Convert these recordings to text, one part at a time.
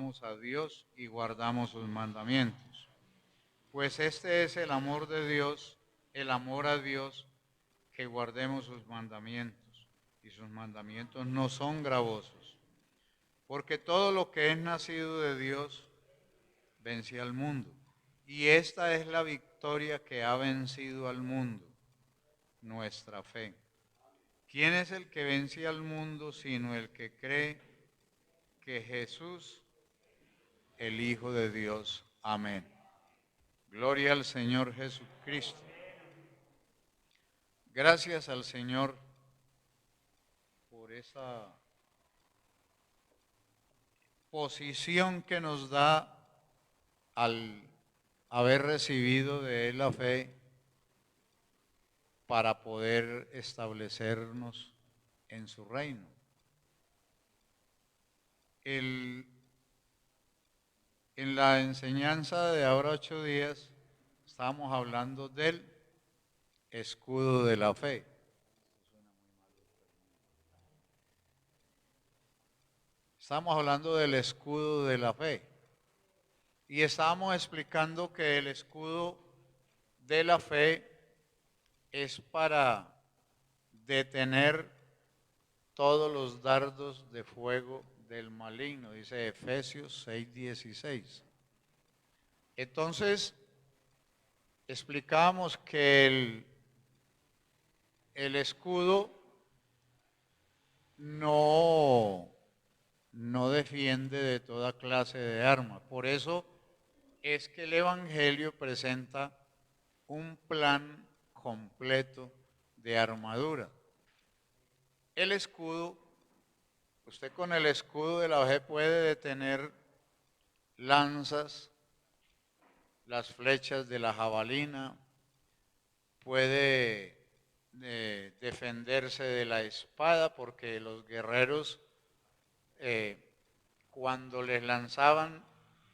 amamos a Dios y guardamos sus mandamientos. Pues este es el amor de Dios, el amor a Dios, que guardemos sus mandamientos. Y sus mandamientos no son gravosos, porque todo lo que es nacido de Dios vence al mundo. Y esta es la victoria que ha vencido al mundo, nuestra fe. ¿Quién es el que vence al mundo sino el que cree que Jesús, el Hijo de Dios? Amén. Gloria al Señor Jesucristo. Gracias al Señor por esa posición que nos da al haber recibido de Él la fe para poder establecernos en su reino. En la enseñanza de ahora 8 días estábamos hablando del escudo de la fe. Estamos hablando del escudo de la fe. Y estábamos explicando que el escudo de la fe es para detener todos los dardos de fuego del maligno, dice Efesios 6:16. Entonces, explicamos que el escudo no defiende de toda clase de armas. Por eso es que el Evangelio presenta un plan completo de armadura. El escudo, usted con el escudo de la fe puede detener lanzas, las flechas de la jabalina, puede defenderse de la espada, porque los guerreros cuando les lanzaban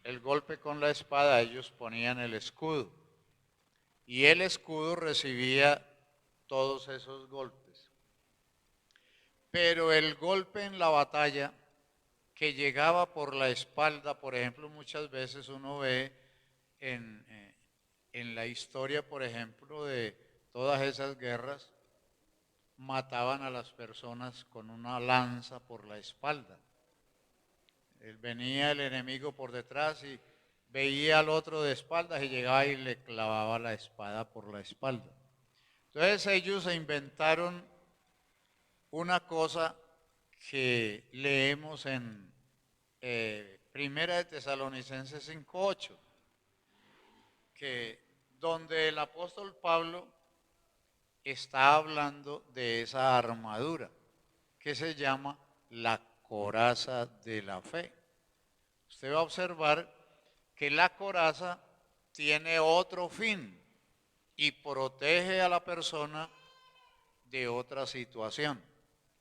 el golpe con la espada, ellos ponían el escudo. Y el escudo recibía todos esos golpes. Pero el golpe en la batalla que llegaba por la espalda, por ejemplo, muchas veces uno ve en la historia, por ejemplo, de todas esas guerras, mataban a las personas con una lanza por la espalda. Venía el enemigo por detrás y veía al otro de espaldas y llegaba y le clavaba la espada por la espalda. Entonces ellos se inventaron una cosa que leemos en Primera de Tesalonicenses 5:8, que donde el apóstol Pablo está hablando de esa armadura que se llama la coraza de la fe. Usted va a observar que la coraza tiene otro fin y protege a la persona de otra situación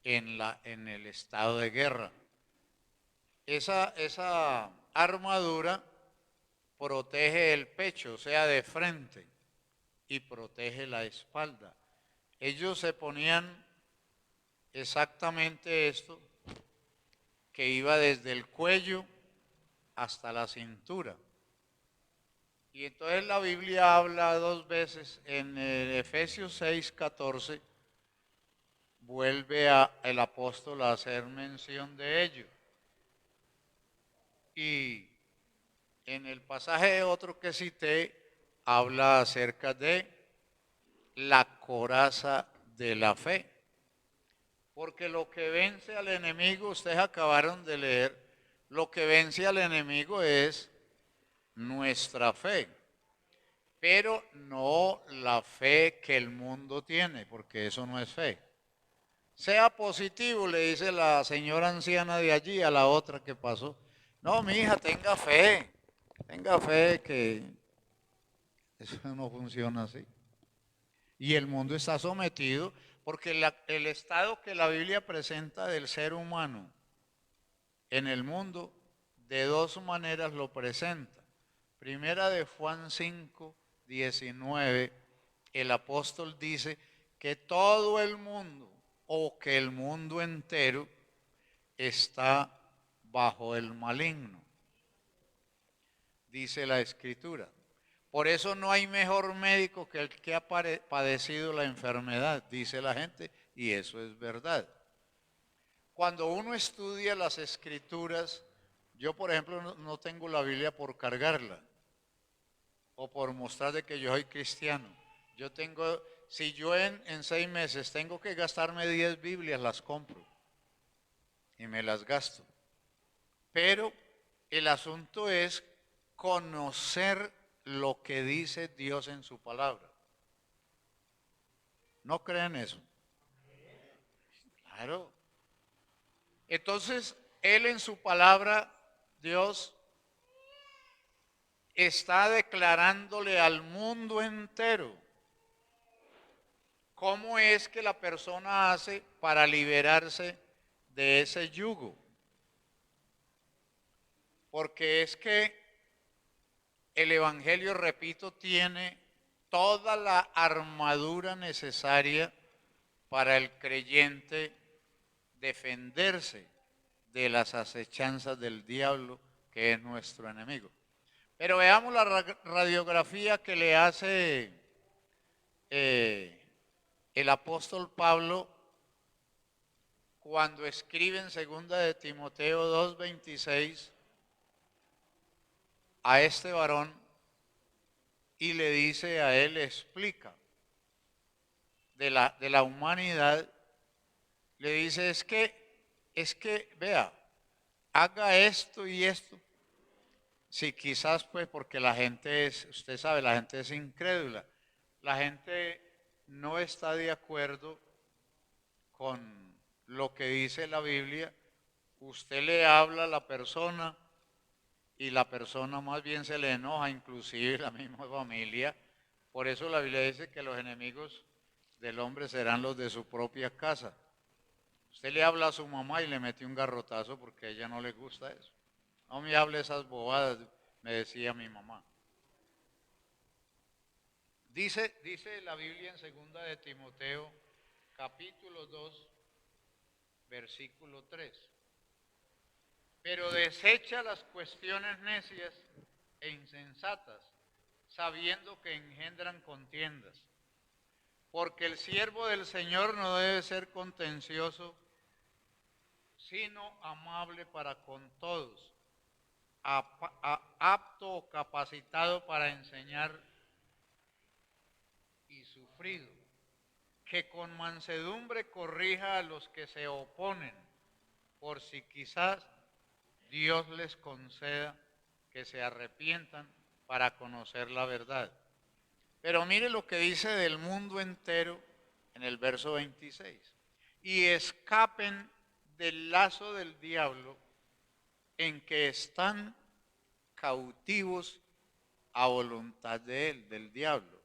en el estado de guerra. Esa armadura protege el pecho, o sea, de frente, y protege la espalda. Ellos se ponían exactamente esto, que iba desde el cuello hasta la cintura. Y entonces la Biblia habla 2 veces, en Efesios 6:14, vuelve el apóstol a hacer mención de ello. Y en el pasaje otro que cité, habla acerca de la coraza de la fe. Porque lo que vence al enemigo, ustedes acabaron de leer, lo que vence al enemigo es nuestra fe, pero no la fe que el mundo tiene, porque eso no es fe. Sea positivo, le dice la señora anciana de allí a la otra que pasó. No, mi hija, tenga fe que eso no funciona así. Y el mundo está sometido porque el estado que la Biblia presenta del ser humano en el mundo, de dos maneras lo presenta. Primera de Juan 5:19, el apóstol dice que todo el mundo, o que el mundo entero, está bajo el maligno. dice la Escritura. Por eso no hay mejor médico que el que ha padecido la enfermedad, dice la gente, y eso es verdad. Cuando uno estudia las Escrituras, yo por ejemplo no tengo la Biblia por cargarla o por mostrar de que yo soy cristiano. Yo tengo, si yo en 6 meses tengo que gastarme 10 Biblias, las compro y me las gasto. Pero el asunto es conocer lo que dice Dios en su palabra. ¿No creen eso? Claro. Entonces, Él en su palabra, Dios está declarándole al mundo entero cómo es que la persona hace para liberarse de ese yugo. Porque es que el Evangelio, repito, tiene toda la armadura necesaria para el creyente defenderse de las acechanzas del diablo, que es nuestro enemigo. Pero veamos la radiografía que le hace el apóstol Pablo cuando escribe en 2 de Timoteo 2:26 a este varón y le dice a él, explica de la humanidad, le dice, es que, vea, haga esto y esto. Sí, quizás pues porque la gente es, usted sabe, la gente es incrédula. La gente no está de acuerdo con lo que dice la Biblia. Usted le habla a la persona y la persona más bien se le enoja, inclusive la misma familia. Por eso la Biblia dice que los enemigos del hombre serán los de su propia casa. Usted le habla a su mamá y le mete un garrotazo porque a ella no le gusta eso. No me hable esas bobadas, me decía mi mamá. Dice la Biblia en 2 de Timoteo, capítulo 2, versículo 3. Pero desecha las cuestiones necias e insensatas, sabiendo que engendran contiendas. Porque el siervo del Señor no debe ser contencioso, sino amable para con todos, apto o capacitado para enseñar y sufrido, que con mansedumbre corrija a los que se oponen, por si quizás Dios les conceda que se arrepientan para conocer la verdad. Pero mire lo que dice del mundo entero en el verso 26. Y escapen del lazo del diablo en que están cautivos a voluntad de él, del diablo.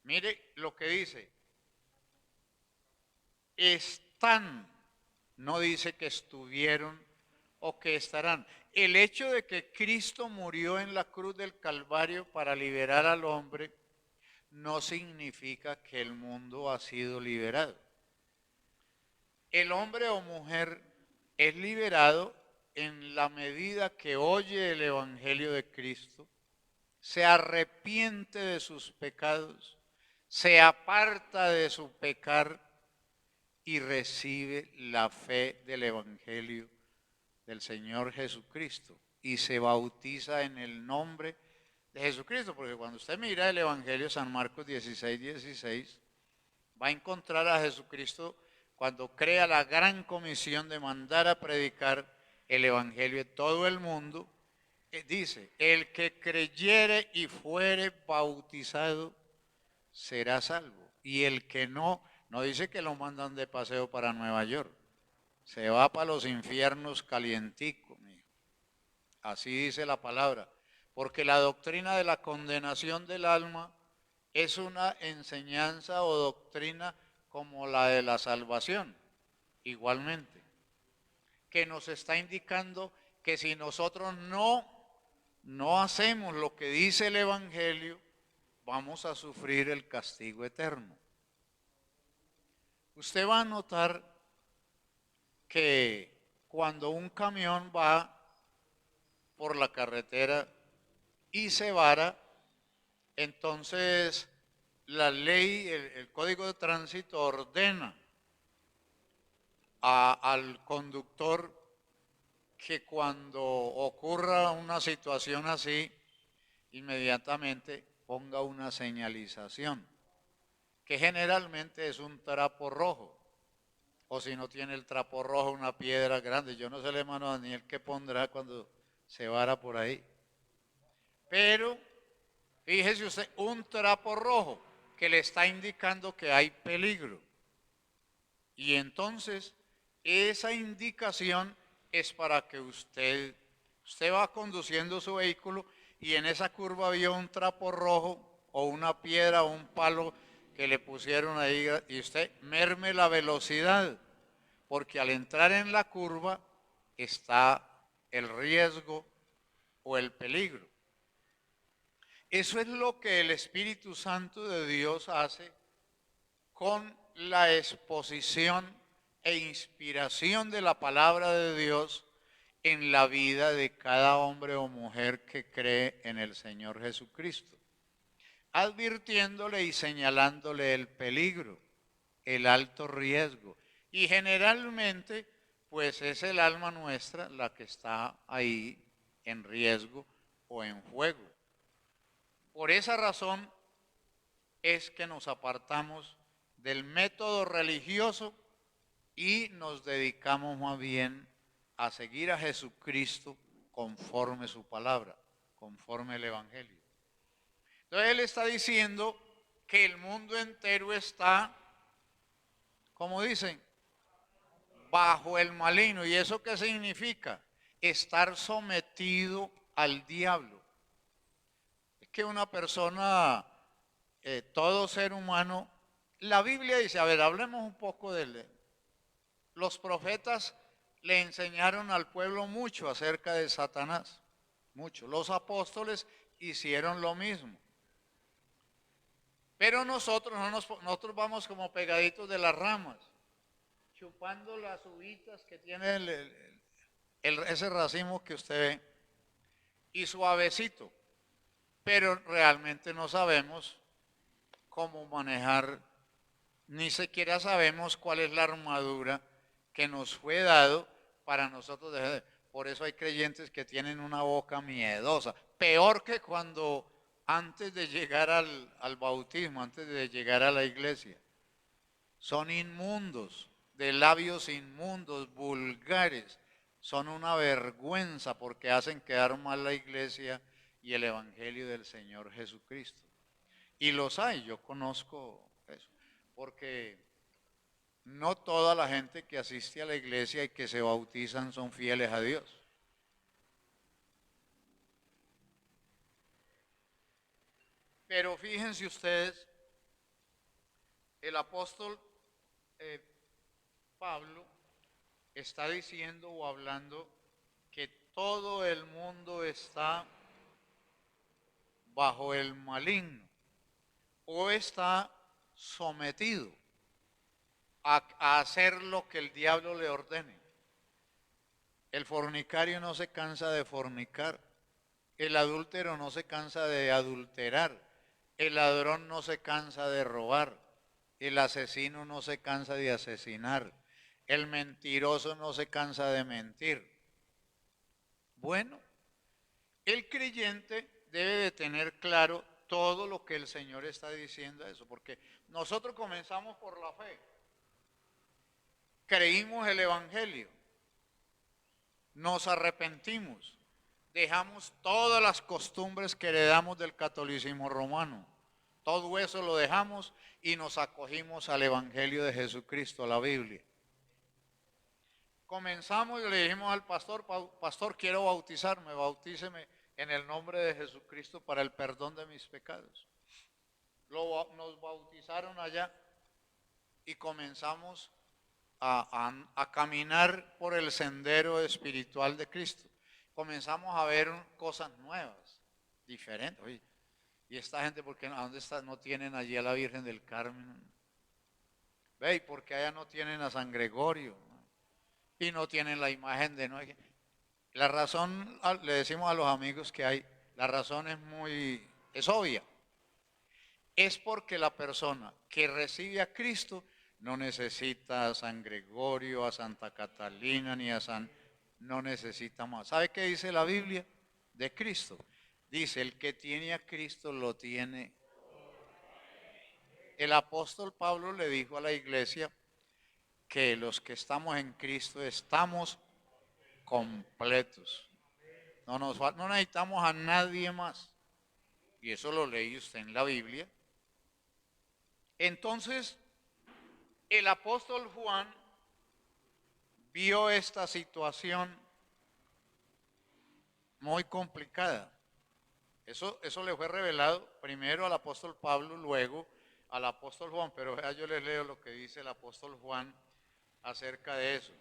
Mire lo que dice. Están, no dice que estuvieron o que estarán. El hecho de que Cristo murió en la cruz del Calvario para liberar al hombre no significa que el mundo ha sido liberado. El hombre o mujer es liberado en la medida que oye el Evangelio de Cristo, se arrepiente de sus pecados, se aparta de su pecar y recibe la fe del Evangelio del Señor Jesucristo y se bautiza en el nombre de Jesucristo, porque cuando usted mira el Evangelio San Marcos 16:16, va a encontrar a Jesucristo cuando crea la gran comisión de mandar a predicar el Evangelio en todo el mundo. Dice, el que creyere y fuere bautizado será salvo, y el que no, no dice que lo mandan de paseo para Nueva York, se va para los infiernos calienticos, mijo. Así dice la palabra, porque la doctrina de la condenación del alma es una enseñanza o doctrina como la de la salvación, igualmente, que nos está indicando que si nosotros no hacemos lo que dice el Evangelio, vamos a sufrir el castigo eterno. Usted va a notar que cuando un camión va por la carretera y se vara, entonces la ley, el Código de Tránsito ordena al conductor que cuando ocurra una situación así, inmediatamente ponga una señalización, que generalmente es un trapo rojo, o si no tiene el trapo rojo, una piedra grande. Yo no sé, hermano Daniel, qué pondrá cuando se vara por ahí. Pero fíjese usted, un trapo rojo que le está indicando que hay peligro. Y entonces esa indicación es para que usted va conduciendo su vehículo y en esa curva vio un trapo rojo o una piedra o un palo que le pusieron ahí y usted merme la velocidad, porque al entrar en la curva está el riesgo o el peligro. Eso es lo que el Espíritu Santo de Dios hace con la exposición e inspiración de la palabra de Dios en la vida de cada hombre o mujer que cree en el Señor Jesucristo, advirtiéndole y señalándole el peligro, el alto riesgo. Y generalmente, pues es el alma nuestra la que está ahí en riesgo o en juego. Por esa razón es que nos apartamos del método religioso y nos dedicamos más bien a seguir a Jesucristo conforme su palabra, conforme el Evangelio. Entonces él está diciendo que el mundo entero está, como dicen, bajo el maligno. ¿Y eso qué significa? Estar sometido al diablo. Es que una persona, todo ser humano, la Biblia dice, a ver, hablemos un poco de él. Los profetas le enseñaron al pueblo mucho acerca de Satanás, mucho. Los apóstoles hicieron lo mismo. Pero nosotros vamos como pegaditos de las ramas, chupando las uvitas que tiene ese racimo que usted ve, y suavecito. Pero realmente no sabemos cómo manejar, ni siquiera sabemos cuál es la armadura que nos fue dado para nosotros dejar. Por eso hay creyentes que tienen una boca miedosa, peor que cuando antes de llegar al bautismo, antes de llegar a la iglesia. Son inmundos, de labios inmundos, vulgares. Son una vergüenza porque hacen quedar mal la iglesia y el evangelio del Señor Jesucristo. Y los hay, yo conozco eso, porque no toda la gente que asiste a la iglesia y que se bautizan son fieles a Dios. Pero fíjense ustedes, el apóstol Pablo está diciendo o hablando que todo el mundo está bajo el maligno o está sometido a hacer lo que el diablo le ordene. El fornicario no se cansa de fornicar, el adúltero no se cansa de adulterar, el ladrón no se cansa de robar, el asesino no se cansa de asesinar, el mentiroso no se cansa de mentir. Bueno, el creyente debe de tener claro todo lo que el Señor está diciendo eso, porque nosotros comenzamos por la fe, creímos el Evangelio, nos arrepentimos, dejamos todas las costumbres que heredamos del catolicismo romano, todo eso lo dejamos y nos acogimos al Evangelio de Jesucristo, a la Biblia. Comenzamos y le dijimos al pastor, pastor, quiero bautizarme, bautíceme en el nombre de Jesucristo para el perdón de mis pecados. Nos bautizaron allá y comenzamos a caminar por el sendero espiritual de Cristo. Comenzamos a ver cosas nuevas, diferentes. Oye, y esta gente, ¿por qué no? ¿A dónde está? No tienen allí a la Virgen del Carmen. Ve, ¿y por qué allá no tienen a San Gregorio? Y no tienen la imagen de no. La razón, le decimos a los amigos que hay, La razón es obvia. Es porque la persona que recibe a Cristo no necesita a San Gregorio, a Santa Catalina, ni a San... No necesita más. ¿Sabe qué dice la Biblia de Cristo? Dice, el que tiene a Cristo lo tiene. El apóstol Pablo le dijo a la iglesia que los que estamos en Cristo estamos completos. No necesitamos a nadie más. Y eso lo leí usted en la Biblia. Entonces, el apóstol Juan vio esta situación muy complicada. Eso le fue revelado primero al apóstol Pablo, luego al apóstol Juan. Pero vea, yo les leo lo que dice el apóstol Juan acerca de eso.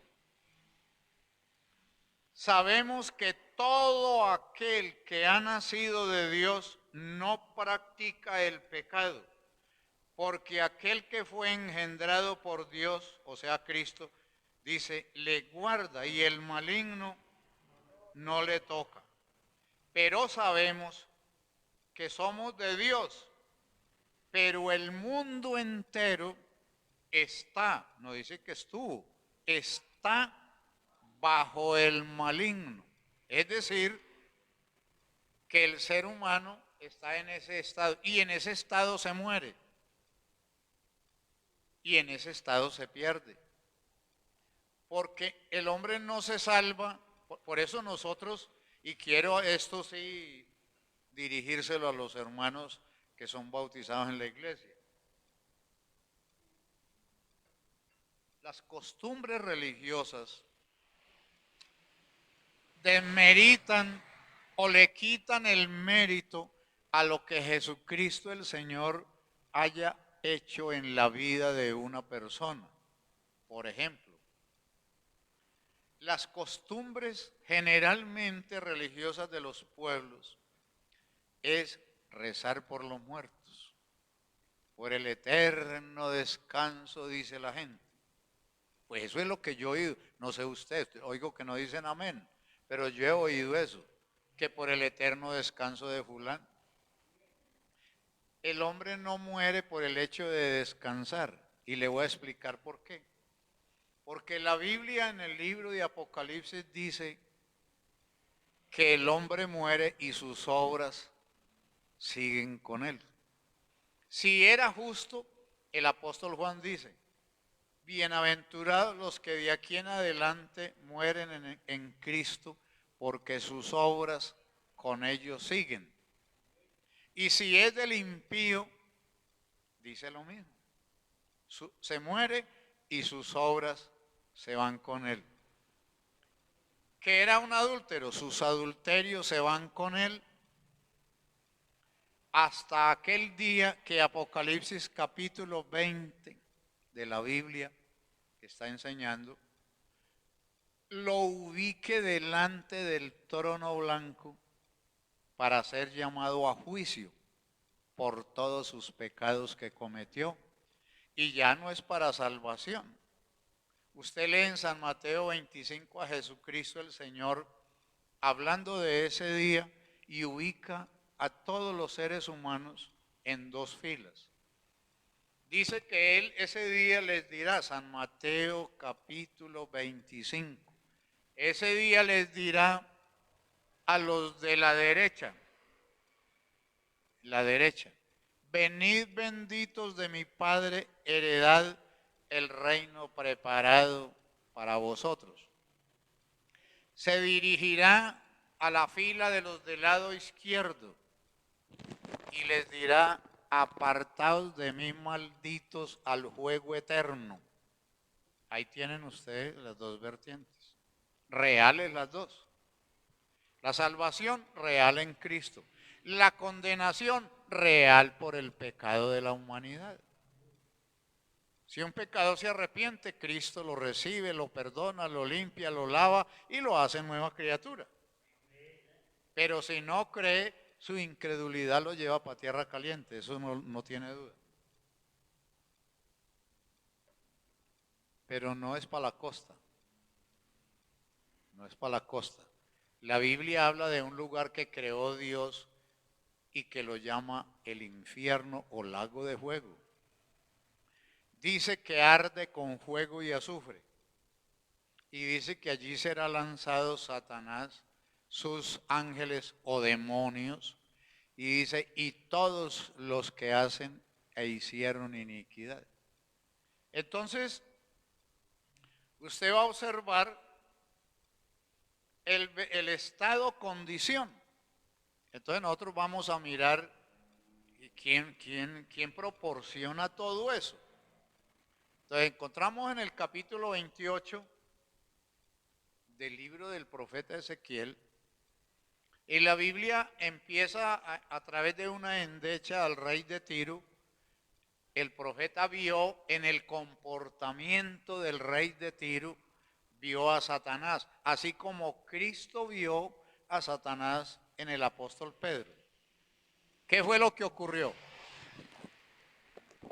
Sabemos que todo aquel que ha nacido de Dios no practica el pecado, porque aquel que fue engendrado por Dios, o sea, Cristo, dice, le guarda y el maligno no le toca. Pero sabemos que somos de Dios, pero el mundo entero está, no dice que estuvo, está bajo el maligno. Es decir, que el ser humano está en ese estado y en ese estado se muere y en ese estado se pierde. Porque el hombre no se salva, por eso nosotros, y quiero esto sí dirigírselo a los hermanos que son bautizados en la iglesia. Las costumbres religiosas desmeritan o le quitan el mérito a lo que Jesucristo el Señor haya hecho en la vida de una persona. Por ejemplo, las costumbres generalmente religiosas de los pueblos es rezar por los muertos, por el eterno descanso, dice la gente. Pues eso es lo que yo he oído, no sé usted, oigo que no dicen amén, pero yo he oído eso, que por el eterno descanso de fulano. El hombre no muere por el hecho de descansar, y le voy a explicar por qué. Porque la Biblia en el libro de Apocalipsis dice que el hombre muere y sus obras siguen con él. Si era justo, el apóstol Juan dice, bienaventurados los que de aquí en adelante mueren en Cristo, porque sus obras con ellos siguen. Y si es del impío, dice lo mismo. Se muere y sus obras se van con él. Que era un adúltero, sus adulterios se van con él hasta aquel día que Apocalipsis capítulo 20 de la Biblia que está enseñando, lo ubique delante del trono blanco para ser llamado a juicio por todos sus pecados que cometió. Y ya no es para salvación. Usted lee en San Mateo 25 a Jesucristo el Señor hablando de ese día y ubica a todos los seres humanos en dos filas. Dice que Él ese día les dirá, San Mateo capítulo 25, ese día les dirá a los de la derecha, venid benditos de mi Padre, heredad el reino preparado para vosotros. Se dirigirá a la fila de los del lado izquierdo y les dirá, apartaos de mí, malditos, al juego eterno. Ahí tienen ustedes las dos vertientes, reales las dos. La salvación real en Cristo, la condenación real por el pecado de la humanidad. Si un pecador se arrepiente, Cristo lo recibe, lo perdona, lo limpia, lo lava y lo hace nueva criatura. Pero si no cree, su incredulidad lo lleva para tierra caliente, eso no tiene duda. Pero no es para la costa, no es para la costa. La Biblia habla de un lugar que creó Dios y que lo llama el infierno o lago de fuego. Dice que arde con fuego y azufre. Y dice que allí será lanzado Satanás, sus ángeles o demonios. Y dice, y todos los que hacen e hicieron iniquidad. Entonces, usted va a observar el estado condición. Entonces nosotros vamos a mirar quién proporciona todo eso. Entonces encontramos en el capítulo 28 del libro del profeta Ezequiel, y la Biblia empieza a través de una endecha al rey de Tiro. El profeta vio en el comportamiento del rey de Tiro, vio a Satanás, así como Cristo vio a Satanás en el apóstol Pedro. ¿Qué fue lo que ocurrió?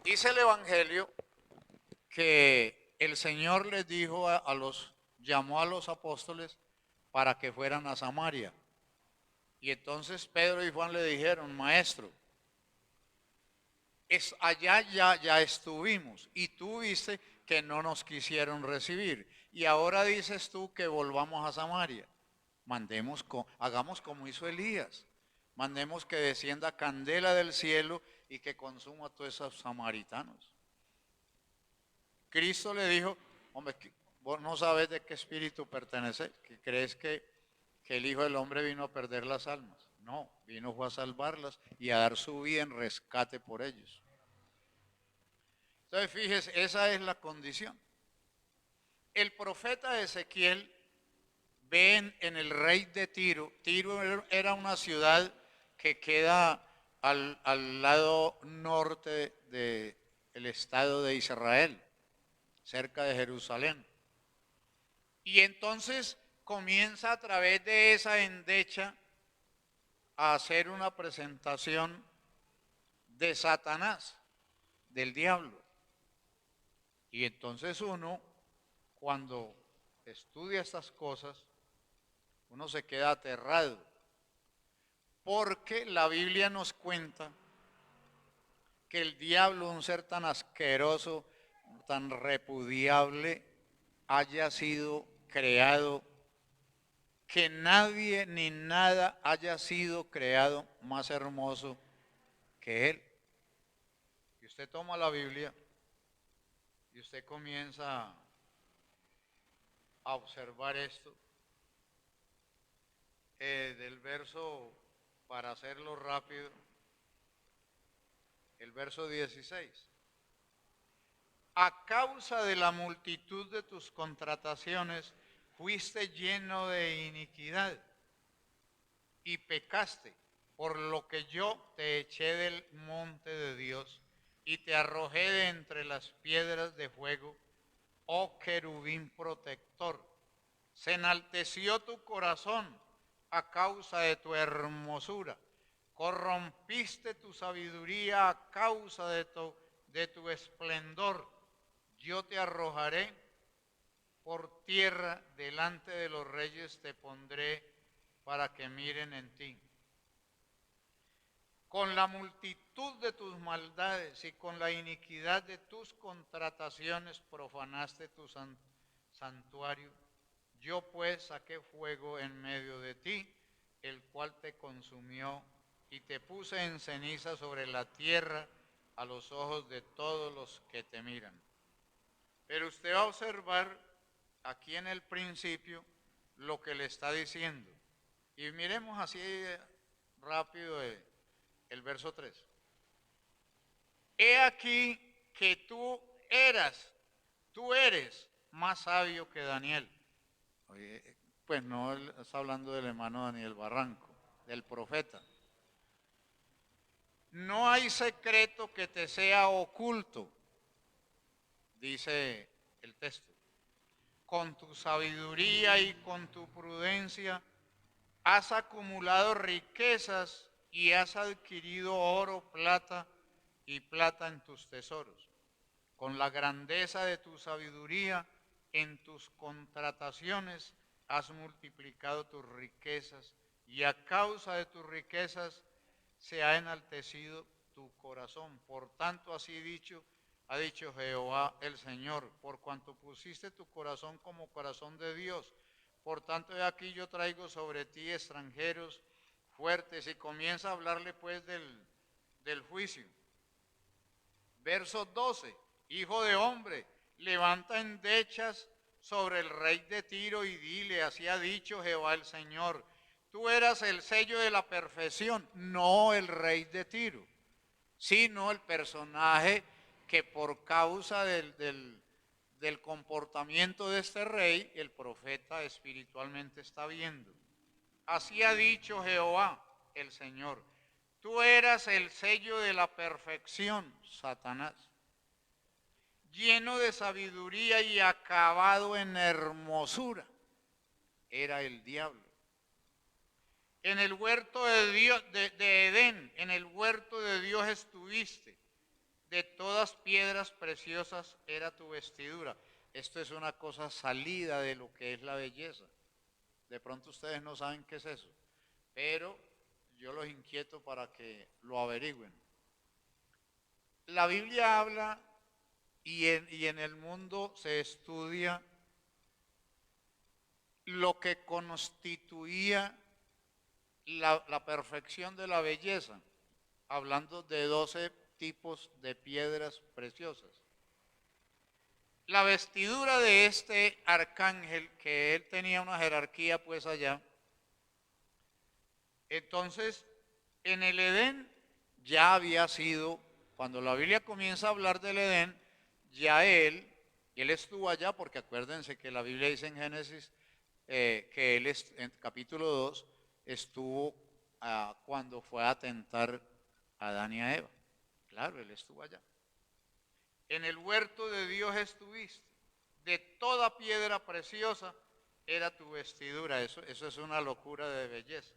Dice el Evangelio que el Señor les dijo llamó a los apóstoles para que fueran a Samaria. Y entonces Pedro y Juan le dijeron, maestro, allá ya estuvimos y tú viste que no nos quisieron recibir. Y ahora dices tú que volvamos a Samaria. Hagamos como hizo Elías. Mandemos que descienda candela del cielo y que consuma a todos esos samaritanos. Cristo le dijo, hombre, vos no sabes de qué espíritu perteneces, que crees que el Hijo del Hombre vino a perder las almas. No, vino fue a salvarlas y a dar su vida en rescate por ellos. Entonces, fíjese, esa es la condición. El profeta Ezequiel ve en el rey de Tiro. Tiro era una ciudad que queda al lado norte del estado de Israel, cerca de Jerusalén. Y entonces comienza a través de esa endecha a hacer una presentación de Satanás, del diablo. Y entonces uno, cuando estudia estas cosas, uno se queda aterrado, porque la Biblia nos cuenta que el diablo, un ser tan asqueroso, tan repudiable, haya sido creado, que nadie ni nada haya sido creado más hermoso que él. Y usted toma la Biblia y usted comienza a observar esto, del verso, para hacerlo rápido, el verso 16. A causa de la multitud de tus contrataciones, fuiste lleno de iniquidad y pecaste, por lo que yo te eché del monte de Dios y te arrojé de entre las piedras de fuego, oh querubín protector. Se enalteció tu corazón a causa de tu hermosura, corrompiste tu sabiduría a causa de tu esplendor. Yo te arrojaré por tierra, delante de los reyes te pondré para que miren en ti. Con la multitud de tus maldades y con la iniquidad de tus contrataciones profanaste tu santuario. Yo pues saqué fuego en medio de ti, el cual te consumió, y te puse en ceniza sobre la tierra a los ojos de todos los que te miran. Pero usted va a observar aquí en el principio lo que le está diciendo. Y miremos así rápido el verso 3. He aquí que tú eres más sabio que Daniel. Oye, pues no está hablando del hermano Daniel Barranco, del profeta. No hay secreto que te sea oculto, dice el texto. Con tu sabiduría y con tu prudencia has acumulado riquezas y has adquirido oro, plata y plata en tus tesoros. Con la grandeza de tu sabiduría en tus contrataciones has multiplicado tus riquezas y a causa de tus riquezas se ha enaltecido tu corazón. Por tanto, así ha dicho Jehová el Señor, por cuanto pusiste tu corazón como corazón de Dios. Por tanto, he aquí yo traigo sobre ti extranjeros fuertes, y comienza a hablarle pues del juicio. Verso 12, hijo de hombre, levanta endechas sobre el rey de Tiro y dile, así ha dicho Jehová el Señor, tú eras el sello de la perfección, no el rey de Tiro, sino el personaje que por causa del comportamiento de este rey, el profeta espiritualmente está viendo. Así ha dicho Jehová el Señor, tú eras el sello de la perfección, Satanás, lleno de sabiduría y acabado en hermosura, era el diablo. En el huerto de Dios, de Edén, en el huerto de Dios estuviste, de todas piedras preciosas era tu vestidura. Esto es una cosa salida de lo que es la belleza. De pronto ustedes no saben qué es eso, pero yo los inquieto para que lo averigüen. La Biblia habla y en el mundo se estudia lo que constituía la perfección de la belleza, hablando de 12 tipos de piedras preciosas. La vestidura de este arcángel, que él tenía una jerarquía pues allá, entonces en el Edén ya había sido, cuando la Biblia comienza a hablar del Edén, ya él estuvo allá, porque acuérdense que la Biblia dice en Génesis que él en capítulo 2 estuvo cuando fue a tentar a Adán y a Eva. Claro, él estuvo allá. En el huerto de Dios estuviste, de toda piedra preciosa era tu vestidura. Eso es una locura de belleza.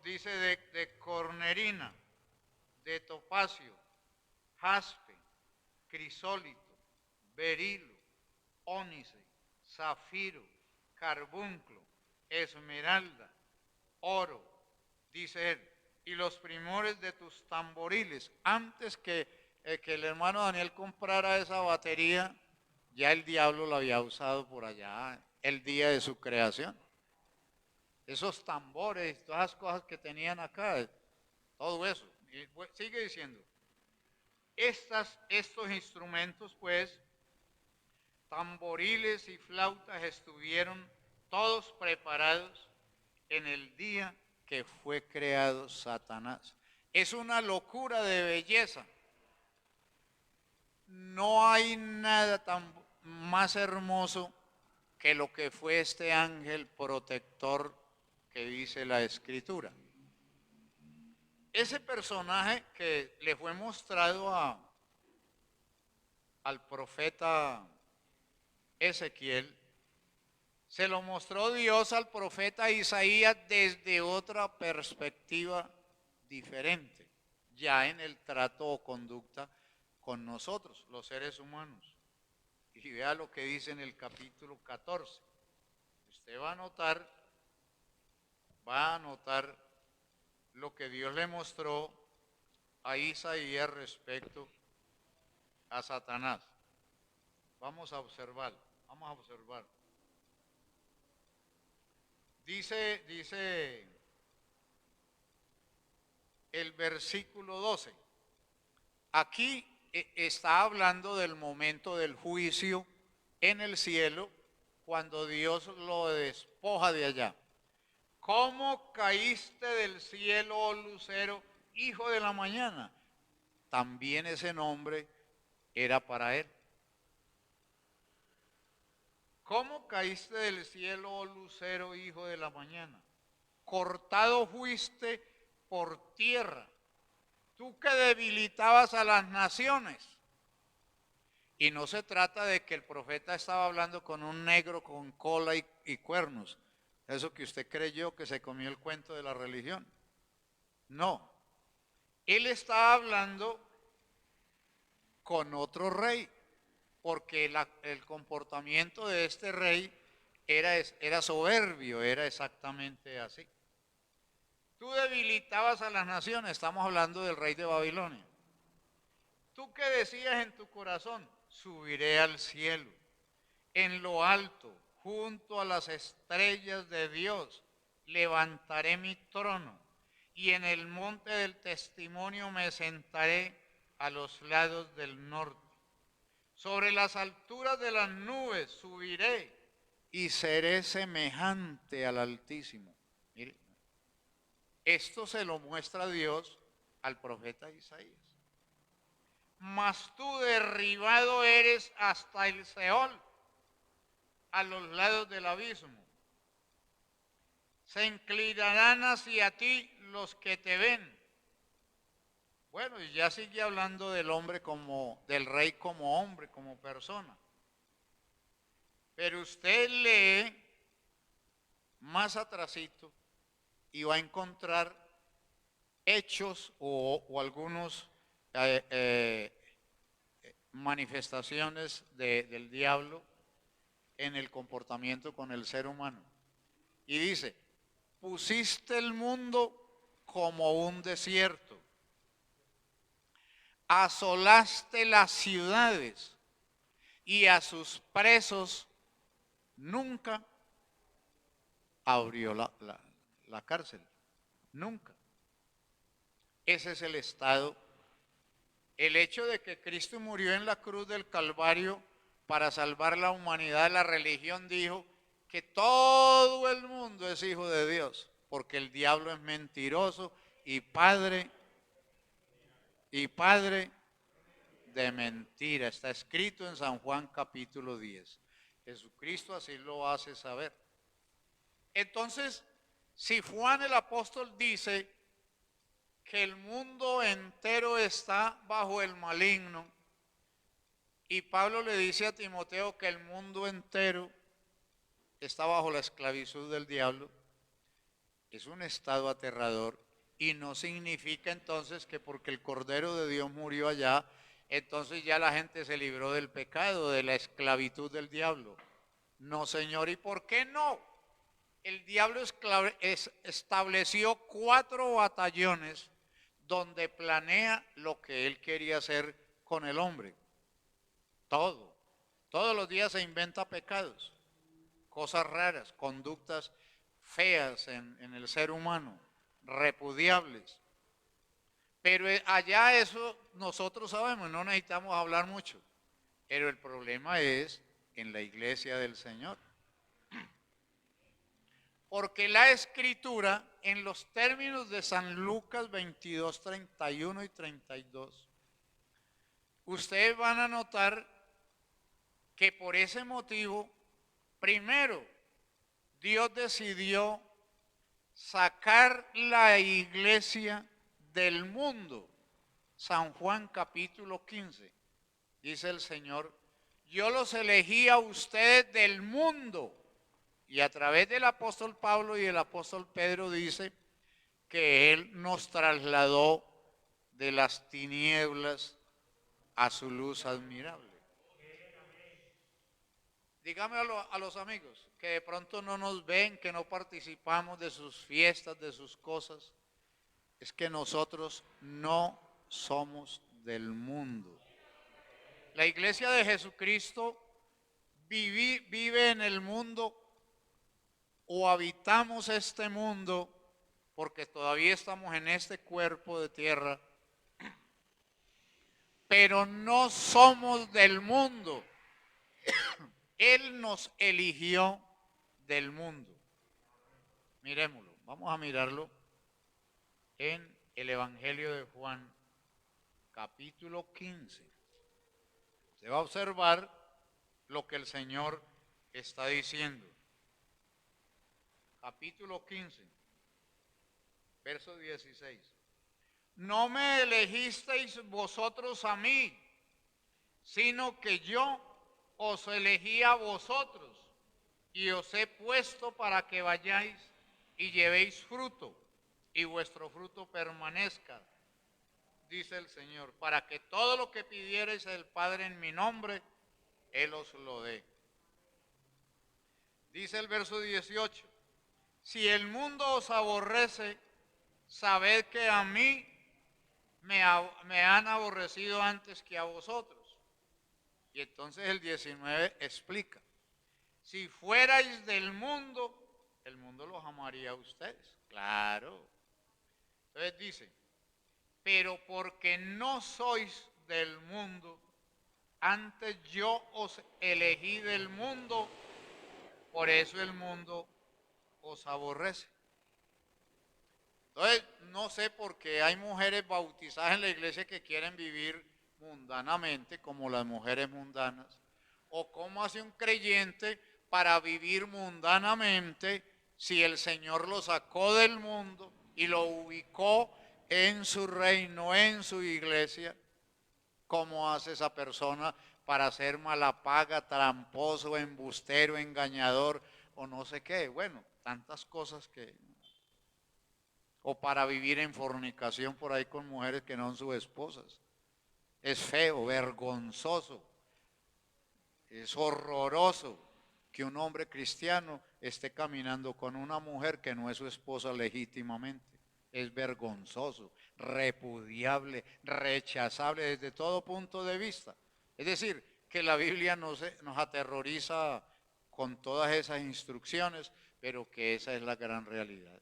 Dice de cornerina, de topacio, jaspe, crisólito, berilo, ónice, zafiro, carbunclo, esmeralda, oro, dice él, y los primores de tus tamboriles. Antes que el hermano Daniel comprara esa batería, ya el diablo la había usado por allá el día de su creación. Esos tambores, todas las cosas que tenían acá, todo eso. Y sigue diciendo, estos instrumentos pues, tamboriles y flautas estuvieron todos preparados en el día que fue creado Satanás. Es una locura de belleza. No hay nada tan más hermoso que lo que fue este ángel protector que dice la Escritura. Ese personaje que le fue mostrado al profeta Ezequiel, se lo mostró Dios al profeta Isaías desde otra perspectiva diferente, ya en el trato o conducta con nosotros, los seres humanos. Y vea lo que dice en el capítulo 14. Usted va a notar lo que Dios le mostró a Isaías respecto a Satanás. Vamos a observar. Dice el versículo 12. Aquí está hablando del momento del juicio en el cielo, cuando Dios lo despoja de allá. ¿Cómo caíste del cielo, oh lucero, hijo de la mañana? También ese nombre era para él. ¿Cómo caíste del cielo, oh lucero, hijo de la mañana? Cortado fuiste por tierra, tú que debilitabas a las naciones. Y no se trata de que el profeta estaba hablando con un negro con cola y cuernos. Eso que usted creyó que se comió el cuento de la religión. No. Él estaba hablando con otro rey, porque el comportamiento de este rey era soberbio, era exactamente así. Tú debilitabas a las naciones, estamos hablando del rey de Babilonia. ¿Tú qué decías en tu corazón? Subiré al cielo, en lo alto, junto a las estrellas de Dios, levantaré mi trono y en el monte del testimonio me sentaré a los lados del norte. Sobre las alturas de las nubes subiré y seré semejante al Altísimo. Mire, esto se lo muestra Dios al profeta Isaías. Mas tú derribado eres hasta el Seol, a los lados del abismo. Se inclinarán hacia ti los que te ven. Bueno, y ya sigue hablando del hombre como, del rey como hombre, como persona. Pero usted lee más atrasito y va a encontrar hechos o algunos manifestaciones del diablo en el comportamiento con el ser humano. Y dice, pusiste el mundo como un desierto, asolaste las ciudades y a sus presos nunca abrió la cárcel, nunca. Ese es el estado. El hecho de que Cristo murió en la cruz del Calvario para salvar la humanidad, la religión dijo que todo el mundo es hijo de Dios, porque el diablo es mentiroso y padre de mentira. Está escrito en San Juan capítulo 10. Jesucristo así lo hace saber. Entonces, si Juan el apóstol dice que el mundo entero está bajo el maligno, y Pablo le dice a Timoteo que el mundo entero está bajo la esclavitud del diablo, es un estado aterrador y no significa entonces que porque el Cordero de Dios murió allá, entonces ya la gente se libró del pecado, de la esclavitud del diablo. No, señor, ¿y por qué no? El diablo estableció 4 batallones donde planea lo que él quería hacer con el hombre. Todo. Todos los días se inventa pecados, cosas raras, conductas feas en el ser humano, repudiables. Pero allá eso nosotros sabemos, no necesitamos hablar mucho. Pero el problema es en la iglesia del Señor. Porque la escritura, en los términos de San Lucas 22, 31 y 32, ustedes van a notar que por ese motivo, primero, Dios decidió sacar la iglesia del mundo. San Juan capítulo 15, dice el Señor, yo los elegí a ustedes del mundo. Y a través del apóstol Pablo y el apóstol Pedro dice que Él nos trasladó de las tinieblas a su luz admirable. Dígame a los amigos que de pronto no nos ven, que no participamos de sus fiestas, de sus cosas, es que nosotros no somos del mundo. La iglesia de Jesucristo vive en el mundo o habitamos este mundo porque todavía estamos en este cuerpo de tierra, pero no somos del mundo. Él nos eligió del mundo. Miremoslo, vamos a mirarlo en el Evangelio de Juan, capítulo 15. Se va a observar lo que el Señor está diciendo. Capítulo 15, verso 16. No me elegisteis vosotros a mí, sino que yo os elegí a vosotros y os he puesto para que vayáis y llevéis fruto y vuestro fruto permanezca, dice el Señor, para que todo lo que pidiereis al Padre en mi nombre, Él os lo dé. Dice el verso 18, si el mundo os aborrece, sabed que a mí me han aborrecido antes que a vosotros. Y entonces el 19 explica, si fuerais del mundo, el mundo los amaría a ustedes. Claro. Entonces dice, pero porque no sois del mundo, antes yo os elegí del mundo, por eso el mundo os aborrece. Entonces, no sé por qué hay mujeres bautizadas en la iglesia que quieren vivir mundanamente, como las mujeres mundanas, o cómo hace un creyente para vivir mundanamente si el Señor lo sacó del mundo y lo ubicó en su reino, en su iglesia. ¿Cómo hace esa persona para ser malapaga, tramposo, embustero, engañador o no sé qué? Bueno, tantas cosas que... O para vivir en fornicación por ahí con mujeres que no son sus esposas. Es feo, vergonzoso, es horroroso que un hombre cristiano esté caminando con una mujer que no es su esposa legítimamente. Es vergonzoso, repudiable, rechazable desde todo punto de vista. Es decir, que la Biblia nos aterroriza con todas esas instrucciones, pero que esa es la gran realidad.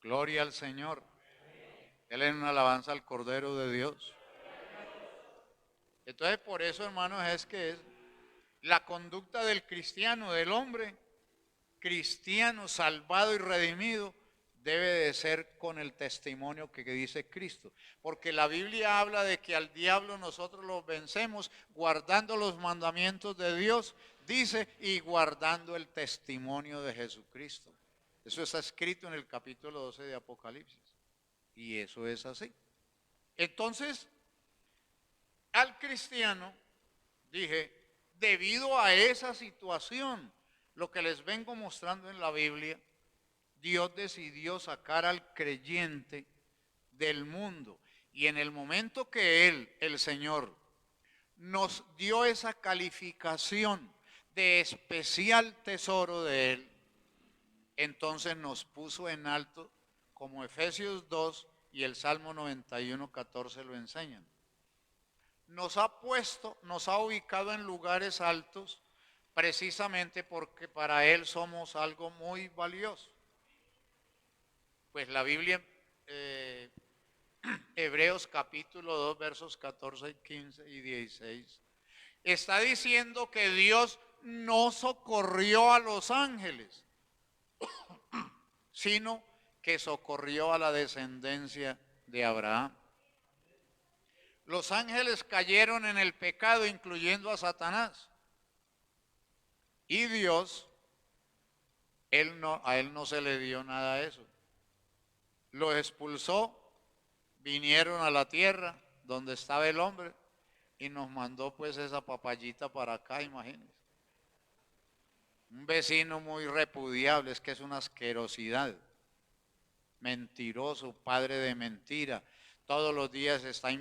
Gloria al Señor. Él es una alabanza al Cordero de Dios. Entonces, por eso, hermanos, es que es la conducta del cristiano, del hombre cristiano, salvado y redimido, debe de ser con el testimonio que dice Cristo. Porque la Biblia habla de que al diablo nosotros lo vencemos guardando los mandamientos de Dios, dice, y guardando el testimonio de Jesucristo. Eso está escrito en el capítulo 12 de Apocalipsis. Y eso es así. Entonces, al cristiano, dije, debido a esa situación, lo que les vengo mostrando en la Biblia, Dios decidió sacar al creyente del mundo. Y en el momento que Él, el Señor, nos dio esa calificación de especial tesoro de Él, entonces nos puso en alto, como Efesios 2 y el Salmo 91, 14 lo enseñan. Nos ha puesto, nos ha ubicado en lugares altos, precisamente porque para Él somos algo muy valioso. Pues la Biblia, Hebreos capítulo 2, versos 14, 15 y 16, está diciendo que Dios no socorrió a los ángeles, sino que socorrió a la descendencia de Abraham. Los ángeles cayeron en el pecado, incluyendo a Satanás. Y Dios, a él no se le dio nada de eso. Lo expulsó, vinieron a la tierra donde estaba el hombre y nos mandó pues esa papayita para acá, imagínense. Un vecino muy repudiable, es que es una asquerosidad. Mentiroso, padre de mentira. Todos los días está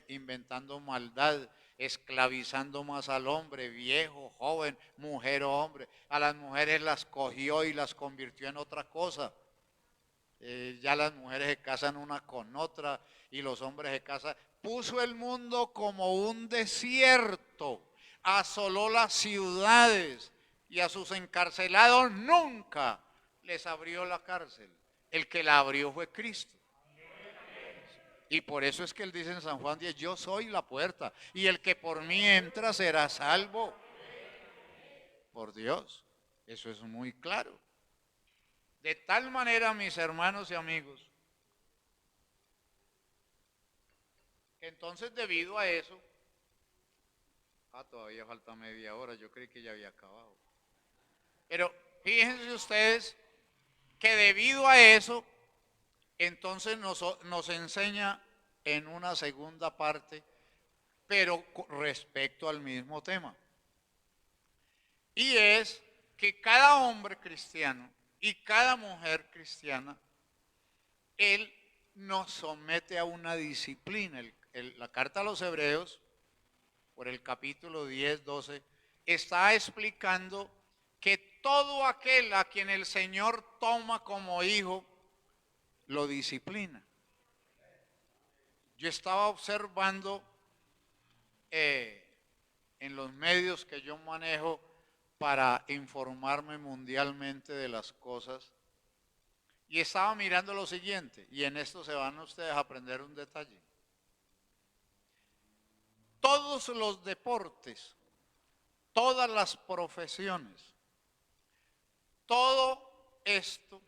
inventando maldad, esclavizando más al hombre, viejo, joven, mujer o hombre. A las mujeres las cogió y las convirtió en otra cosa. Ya las mujeres se casan una con otra y los hombres se casan. Puso el mundo como un desierto, asoló las ciudades y a sus encarcelados nunca les abrió la cárcel. El que la abrió fue Cristo. Y por eso es que él dice en San Juan 10, yo soy la puerta y el que por mí entra será salvo. Por Dios, eso es muy claro. De tal manera, mis hermanos y amigos, que entonces debido a eso, todavía falta media hora, yo creí que ya había acabado. Pero fíjense ustedes que debido a eso, entonces nos enseña en una segunda parte, pero respecto al mismo tema. Y es que cada hombre cristiano y cada mujer cristiana, él nos somete a una disciplina. La carta a los Hebreos, por el capítulo 10, 12, está explicando todo aquel a quien el Señor toma como hijo, lo disciplina. Yo estaba observando en los medios que yo manejo para informarme mundialmente de las cosas, y estaba mirando lo siguiente, y en esto se van ustedes a aprender un detalle. Todos los deportes, todas las profesiones, todo esto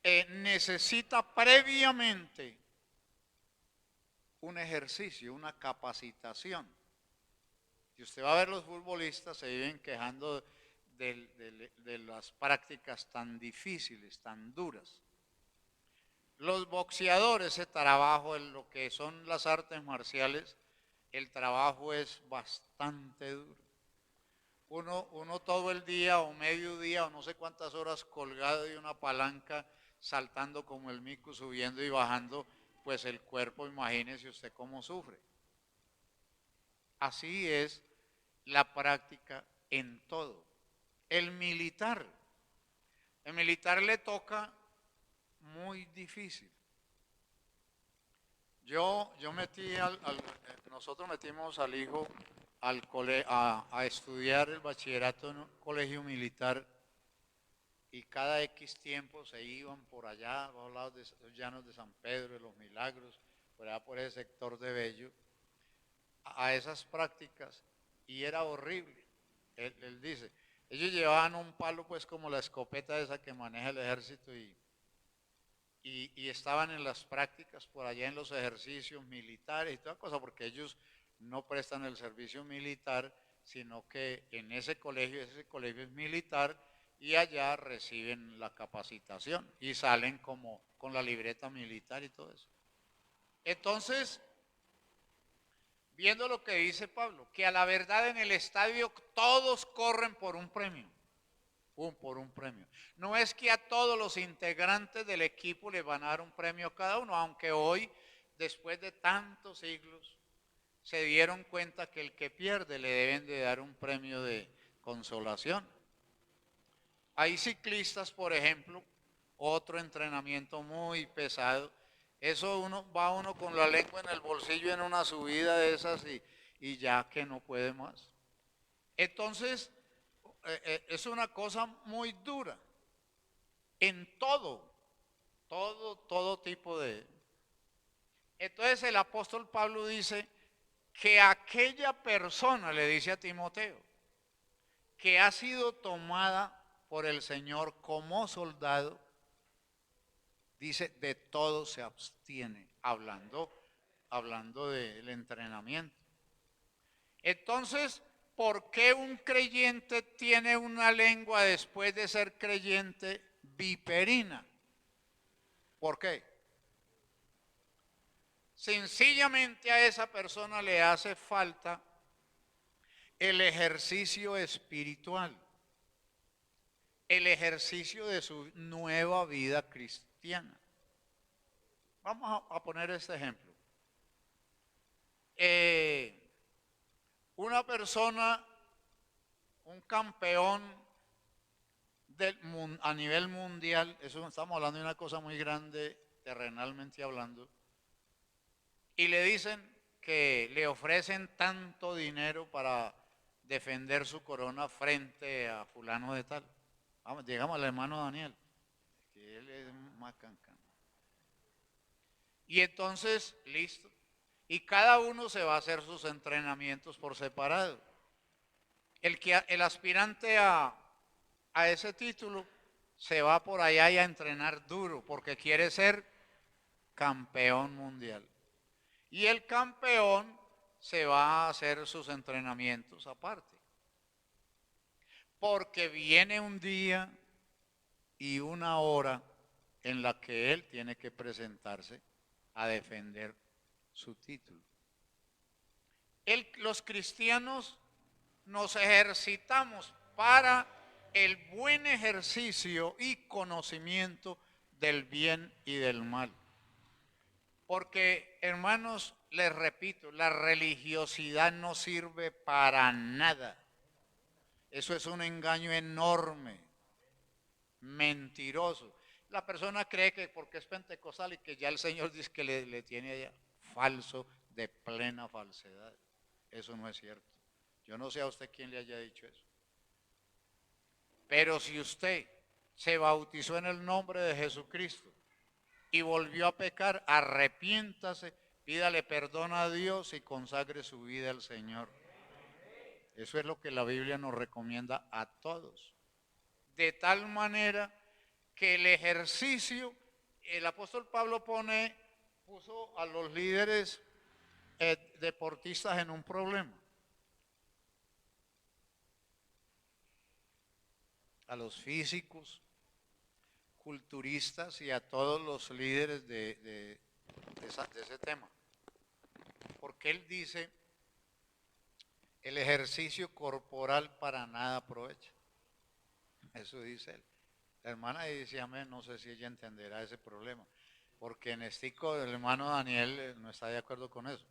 necesita previamente un ejercicio, una capacitación. Y usted va a ver los futbolistas se viven quejando de las prácticas tan difíciles, tan duras. Los boxeadores, ese trabajo en lo que son las artes marciales, el trabajo es bastante duro. Uno todo el día o medio día o no sé cuántas horas colgado de una palanca, saltando como el mico, subiendo y bajando, pues el cuerpo, imagínese usted cómo sufre. Así es la práctica en todo. El militar le toca muy difícil. Nosotros metimos al hijo a estudiar el bachillerato en un colegio militar, y cada X tiempo se iban por allá, a los lados de los llanos de San Pedro, de los Milagros, por allá por ese sector de Bello, a esas prácticas, y era horrible. Él dice, ellos llevaban un palo pues como la escopeta esa que maneja el ejército, y estaban en las prácticas por allá en los ejercicios militares y toda cosa, porque ellos no prestan el servicio militar, sino que en ese colegio es militar, y allá reciben la capacitación y salen como con la libreta militar y todo eso. Entonces, viendo lo que dice Pablo, que a la verdad en el estadio todos corren por un premio. Por un premio. No es que a todos los integrantes del equipo les van a dar un premio cada uno, aunque hoy, después de tantos siglos, se dieron cuenta que el que pierde le deben de dar un premio de consolación. Hay ciclistas, por ejemplo, otro entrenamiento muy pesado. Eso va uno con la lengua en el bolsillo en una subida de esas y ya que no puede más. Entonces, es una cosa muy dura en todo tipo de... Entonces el apóstol Pablo dice que aquella persona, le dice a Timoteo, que ha sido tomada por el Señor como soldado, dice, de todo se abstiene, hablando del entrenamiento. Entonces, ¿por qué un creyente tiene una lengua después de ser creyente viperina? ¿Por qué? Sencillamente a esa persona le hace falta el ejercicio espiritual, el ejercicio de su nueva vida cristiana. Vamos a poner este ejemplo. Una persona, un campeón a nivel mundial, eso estamos hablando de una cosa muy grande, terrenalmente hablando, y le dicen que le ofrecen tanto dinero para defender su corona frente a fulano de tal. Vamos, llegamos al hermano Daniel, que él es más cancán. Y entonces, listo. Y cada uno se va a hacer sus entrenamientos por separado. El aspirante a ese título se va por allá y a entrenar duro porque quiere ser campeón mundial. Y el campeón se va a hacer sus entrenamientos aparte. Porque viene un día y una hora en la que él tiene que presentarse a defender su título. Los cristianos nos ejercitamos para el buen ejercicio y conocimiento del bien y del mal. Porque, hermanos, les repito, la religiosidad no sirve para nada. Eso es un engaño enorme, mentiroso. La persona cree que porque es pentecostal y que ya el Señor dice que le tiene allá, falso, de plena falsedad. Eso no es cierto. Yo no sé a usted quién le haya dicho eso. Pero si usted se bautizó en el nombre de Jesucristo y volvió a pecar, arrepiéntase, pídale perdón a Dios y consagre su vida al Señor. Eso es lo que la Biblia nos recomienda a todos. De tal manera que el ejercicio, el apóstol Pablo puso a los líderes deportistas en un problema. A los físicos, culturistas y a todos los líderes de ese tema. Porque él dice, el ejercicio corporal para nada aprovecha. Eso dice él. La hermana dice amén, no sé si ella entenderá ese problema, porque en estico el hermano Daniel no está de acuerdo con eso.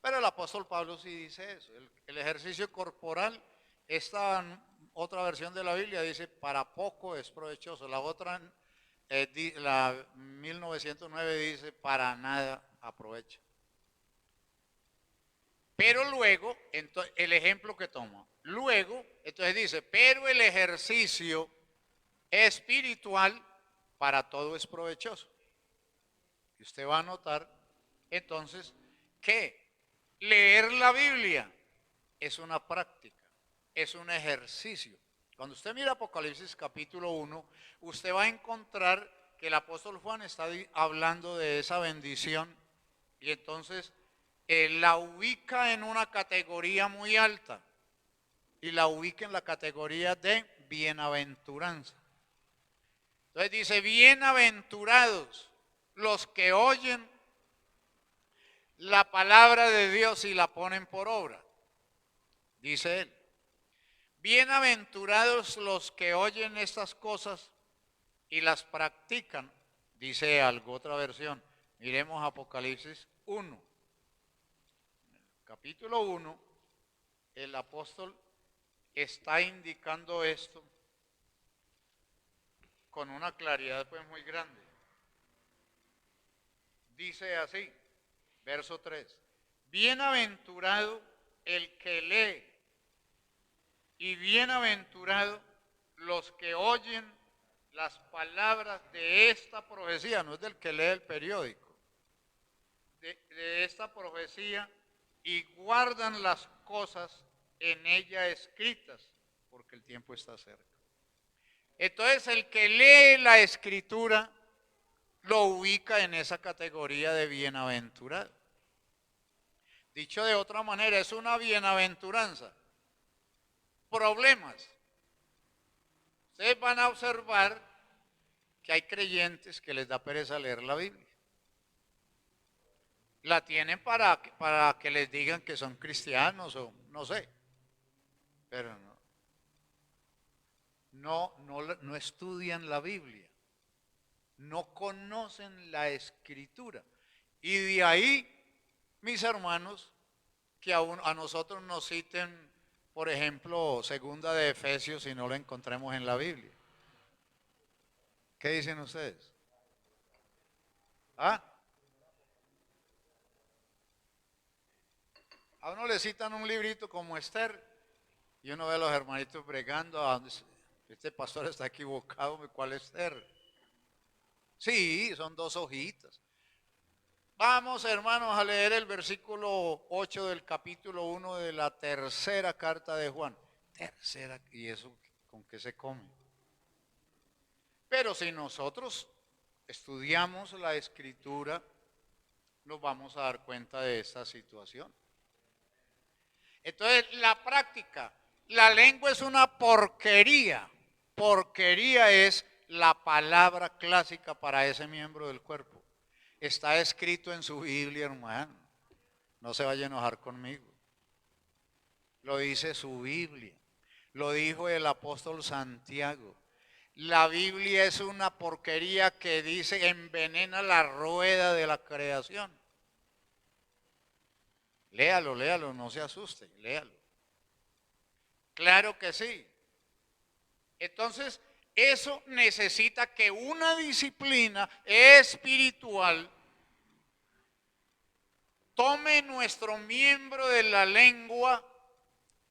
Pero el apóstol Pablo sí dice eso. El ejercicio corporal, esta otra versión de la Biblia dice, para poco es provechoso. La otra, la 1909 dice, para nada aprovecha. Pero luego, el ejemplo que toma, luego, entonces dice, pero el ejercicio espiritual para todo es provechoso. Y usted va a notar, entonces, que leer la Biblia es una práctica, es un ejercicio. Cuando usted mira Apocalipsis capítulo 1, usted va a encontrar que el apóstol Juan está hablando de esa bendición y entonces la ubica en una categoría muy alta y la ubica en la categoría de bienaventuranza. Entonces dice, bienaventurados los que oyen la palabra de Dios y la ponen por obra, dice él. Bienaventurados los que oyen estas cosas y las practican, dice algo, otra versión. Miremos Apocalipsis 1. Capítulo 1, el apóstol está indicando esto con una claridad pues muy grande. Dice así, verso 3, bienaventurado el que lee y bienaventurado los que oyen las palabras de esta profecía, no es del que lee el periódico, de esta profecía y guardan las cosas en ella escritas, porque el tiempo está cerca. Entonces el que lee la escritura lo ubica en esa categoría de bienaventurado. Dicho de otra manera, es una bienaventuranza. Problemas. Ustedes van a observar que hay creyentes que les da pereza leer la Biblia. La tienen para que les digan que son cristianos o no sé. Pero no estudian la Biblia. No conocen la escritura. Y de ahí, mis hermanos, que a nosotros nos citen, por ejemplo, segunda de Efesios y no lo encontremos en la Biblia. ¿Qué dicen ustedes? ¿Ah? A uno le citan un librito como Esther y uno ve a los hermanitos bregando, este pastor está equivocado, ¿cuál es Esther? Sí, son 2 hojitas. Vamos, hermanos, a leer el versículo 8 del capítulo 1 de la tercera carta de Juan. Tercera, ¿y eso con qué se come? Pero si nosotros estudiamos la escritura, nos vamos a dar cuenta de esta situación. Entonces, la práctica, la lengua es una porquería. Porquería es la palabra clásica para ese miembro del cuerpo. Está escrito en su Biblia, hermano. No se vaya a enojar conmigo. Lo dice su Biblia. Lo dijo el apóstol Santiago. La Biblia es una porquería que dice envenena la rueda de la creación. Léalo, léalo, no se asuste, léalo. Claro que sí. Entonces, eso necesita que una disciplina espiritual tome nuestro miembro de la lengua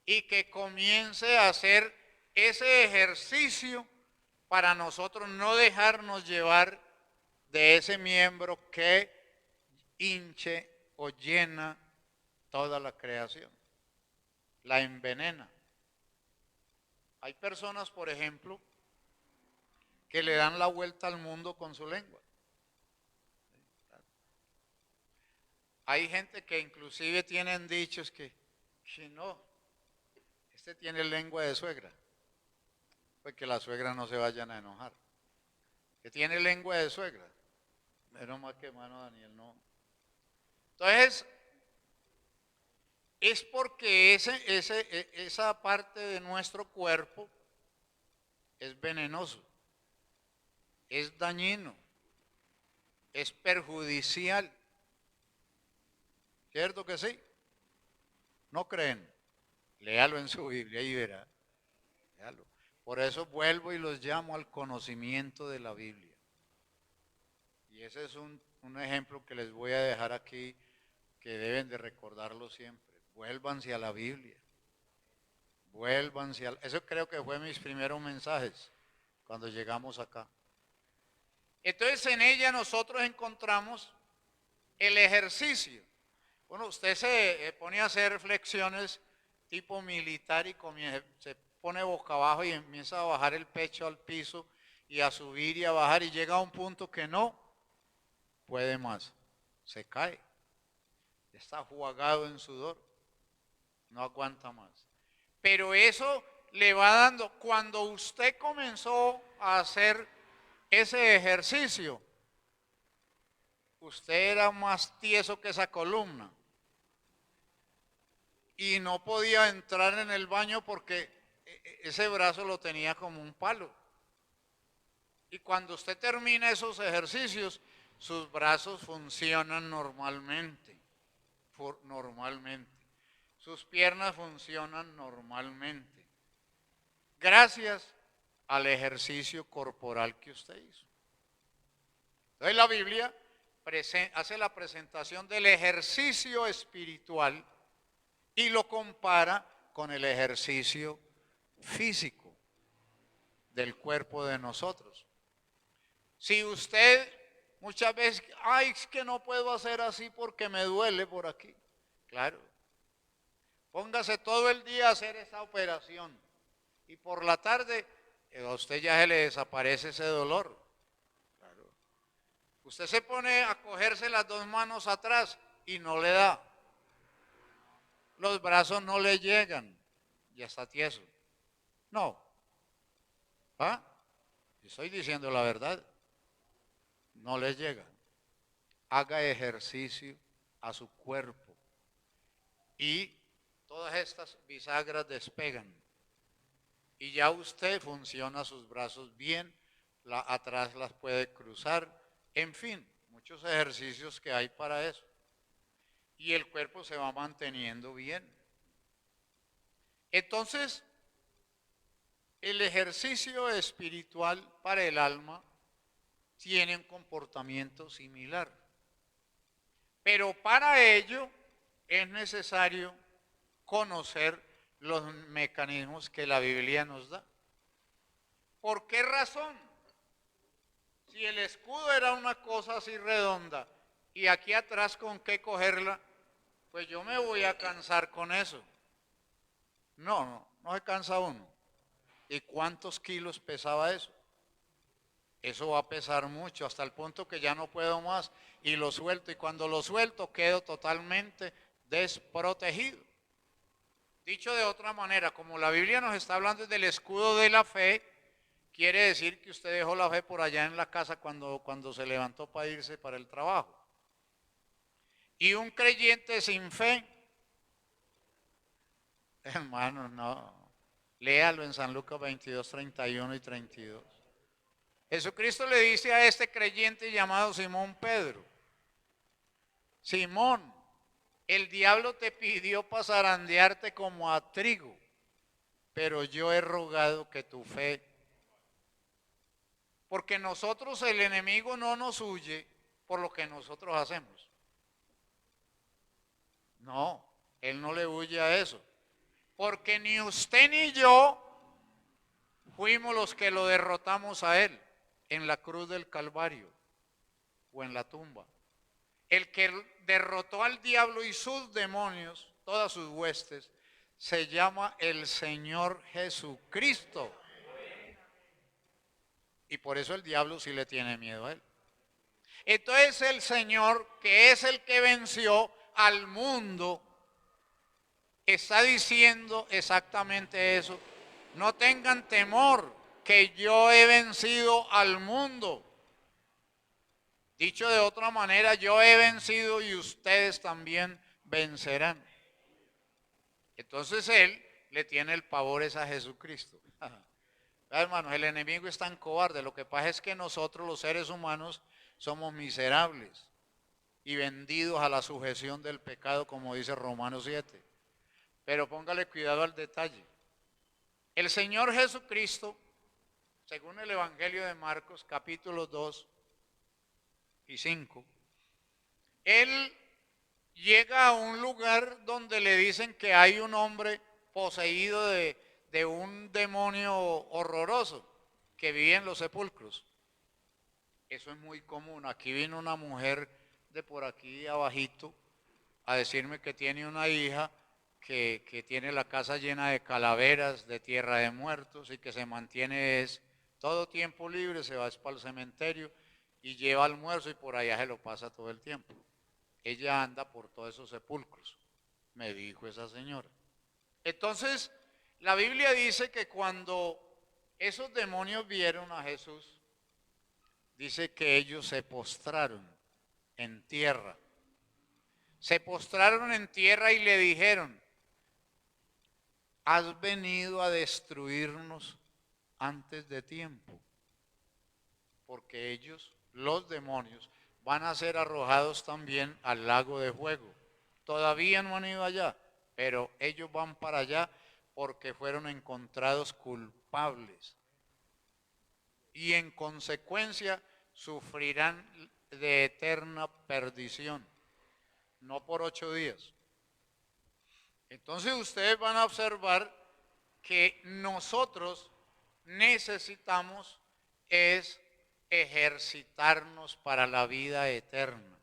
y que comience a hacer ese ejercicio para nosotros no dejarnos llevar de ese miembro que hinche o llena toda la creación, la envenena. Hay personas, por ejemplo, que le dan la vuelta al mundo con su lengua. Hay gente que inclusive tienen dichos que no, este tiene lengua de suegra, pues que la suegra no se vayan a enojar. Que tiene lengua de suegra, menos mal que hermano Daniel no. Entonces, es porque esa parte de nuestro cuerpo es venenoso, es dañino, es perjudicial. ¿Cierto que sí? ¿No creen? Léalo en su Biblia y verá. Léalo. Por eso vuelvo y los llamo al conocimiento de la Biblia. Y ese es un ejemplo que les voy a dejar aquí, que deben de recordarlo siempre. Vuélvanse a la Biblia. Vuélvanse a... Eso creo que fue mis primeros mensajes cuando llegamos acá. Entonces en ella nosotros encontramos el ejercicio. Bueno, usted se pone a hacer flexiones tipo militar y se pone boca abajo y empieza a bajar el pecho al piso y a subir y a bajar y llega a un punto que no puede más. Se cae. Está jugado en sudor. No aguanta más. Pero eso le va dando, cuando usted comenzó a hacer ese ejercicio, usted era más tieso que esa columna y no podía entrar en el baño porque ese brazo lo tenía como un palo. Y cuando usted termina esos ejercicios, sus brazos funcionan normalmente, normalmente. Sus piernas funcionan normalmente. Gracias al ejercicio corporal que usted hizo. Entonces la Biblia hace la presentación del ejercicio espiritual y lo compara con el ejercicio físico del cuerpo de nosotros. Si usted muchas veces, ay, es que no puedo hacer así porque me duele por aquí. Claro, póngase todo el día a hacer esa operación y por la tarde a usted ya se le desaparece ese dolor. Claro. Usted se pone a cogerse las dos manos atrás y no le da. Los brazos no le llegan, ya está tieso. No. ¿Ah? Estoy diciendo la verdad. No le llega. Haga ejercicio a su cuerpo y todas estas bisagras despegan. Y ya usted funciona sus brazos bien, atrás las puede cruzar, en fin, muchos ejercicios que hay para eso. Y el cuerpo se va manteniendo bien. Entonces, el ejercicio espiritual para el alma tiene un comportamiento similar. Pero para ello es necesario conocer los mecanismos que la Biblia nos da. ¿Por qué razón? Si el escudo era una cosa así redonda y aquí atrás con qué cogerla, pues yo me voy a cansar con eso. No se cansa uno. ¿Y cuántos kilos pesaba eso? Eso va a pesar mucho hasta el punto que ya no puedo más y lo suelto. Y cuando lo suelto quedo totalmente desprotegido. Dicho de otra manera, como la Biblia nos está hablando del escudo de la fe, quiere decir que usted dejó la fe por allá en la casa cuando se levantó para irse para el trabajo. Y un creyente sin fe, hermano, no. Léalo en San Lucas 22, 31 y 32. Jesucristo le dice a este creyente llamado Simón Pedro: Simón, el diablo te pidió para zarandearte como a trigo, pero yo he rogado que tu fe, porque nosotros, el enemigo no nos huye por lo que nosotros hacemos. No, él no le huye a eso. Porque ni usted ni yo fuimos los que lo derrotamos a él en la cruz del Calvario o en la tumba. El que derrotó al diablo y sus demonios, todas sus huestes, se llama el Señor Jesucristo. Y por eso el diablo sí le tiene miedo a él. Entonces el Señor, que es el que venció al mundo, está diciendo exactamente eso. No tengan temor, que yo he vencido al mundo. Dicho de otra manera, yo he vencido y ustedes también vencerán. Entonces él le tiene el pavor a Jesucristo. Hermanos, el enemigo es tan cobarde. Lo que pasa es que nosotros los seres humanos somos miserables y vendidos a la sujeción del pecado, como dice Romanos 7. Pero póngale cuidado al detalle. El Señor Jesucristo, según el Evangelio de Marcos, capítulos 2 y 5, Él llega a un lugar donde le dicen que hay un hombre poseído de un demonio horroroso que vive en los sepulcros. Eso es muy común. Aquí vino una mujer de por aquí abajito a decirme que tiene una hija que tiene la casa llena de calaveras, de tierra de muertos y que se mantiene todo tiempo libre, se va para el cementerio y lleva almuerzo y por allá se lo pasa todo el tiempo. Ella anda por todos esos sepulcros, me dijo esa señora. Entonces, la Biblia dice que cuando esos demonios vieron a Jesús, dice que ellos se postraron en tierra. Se postraron en tierra y le dijeron, has venido a destruirnos antes de tiempo, porque ellos, los demonios, van a ser arrojados también al lago de fuego. Todavía no han ido allá, pero ellos van para allá porque fueron encontrados culpables y en consecuencia sufrirán de eterna perdición, no por 8 días. Entonces ustedes van a observar que nosotros necesitamos es ejercitarnos para la vida eterna.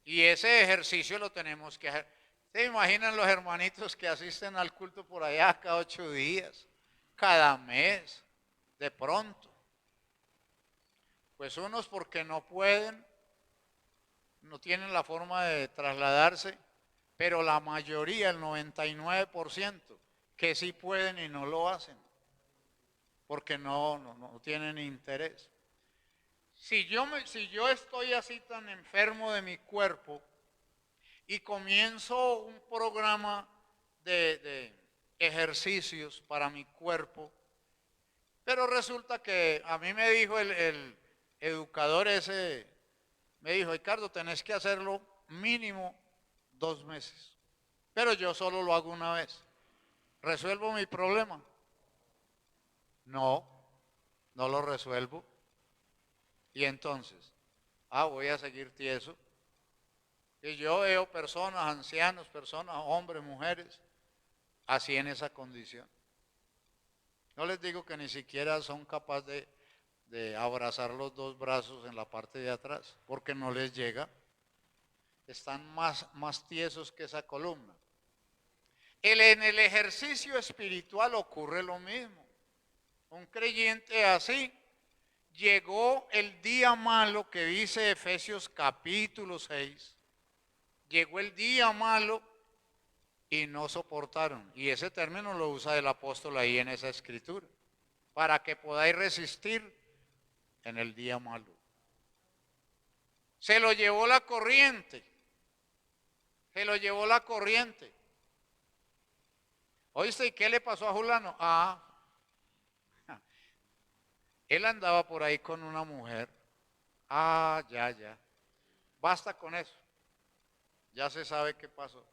Y ese ejercicio lo tenemos que hacer. ¿Se imaginan los hermanitos que asisten al culto por allá cada 8 días, cada mes, de pronto? Pues unos porque no pueden, no tienen la forma de trasladarse, pero la mayoría, el 99%, que sí pueden y no lo hacen, porque no tienen interés. Si yo estoy así tan enfermo de mi cuerpo y comienzo un programa de ejercicios para mi cuerpo, pero resulta que a mí me dijo el educador ese, me dijo, Ricardo, tenés que hacerlo mínimo 2 meses, pero yo solo lo hago una vez. ¿Resuelvo mi problema? No, no lo resuelvo. Y entonces, voy a seguir tieso. Y yo veo personas, ancianos, personas, hombres, mujeres, así en esa condición. No les digo que ni siquiera son capaces de abrazar los 2 brazos en la parte de atrás, porque no les llega. Están más tiesos que esa columna. En el ejercicio espiritual ocurre lo mismo. Un creyente así, llegó el día malo que dice Efesios capítulo 6, llegó el día malo y no soportaron. Y ese término lo usa el apóstol ahí en esa escritura, para que podáis resistir en el día malo. Se lo llevó la corriente, se lo llevó la corriente. ¿Oíste? ¿Y qué le pasó a Julano? Él andaba por ahí con una mujer. Ya. Basta con eso. Ya se sabe qué pasó.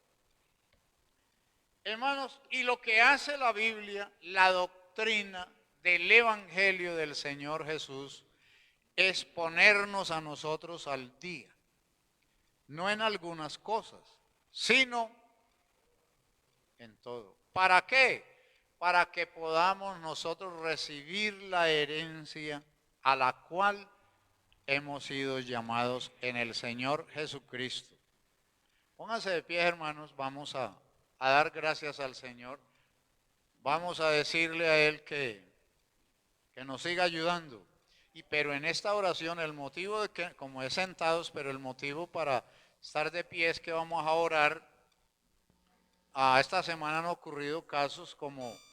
Hermanos, y lo que hace la Biblia, la doctrina del Evangelio del Señor Jesús, es ponernos a nosotros al día. No en algunas cosas, sino en todo. ¿Para qué? Para que podamos nosotros recibir la herencia a la cual hemos sido llamados en el Señor Jesucristo. Pónganse de pie, hermanos, vamos a dar gracias al Señor. Vamos a decirle a Él que nos siga ayudando. Pero en esta oración el motivo de que, como es sentados, pero el motivo para estar de pie es que vamos a orar. Esta semana han ocurrido casos como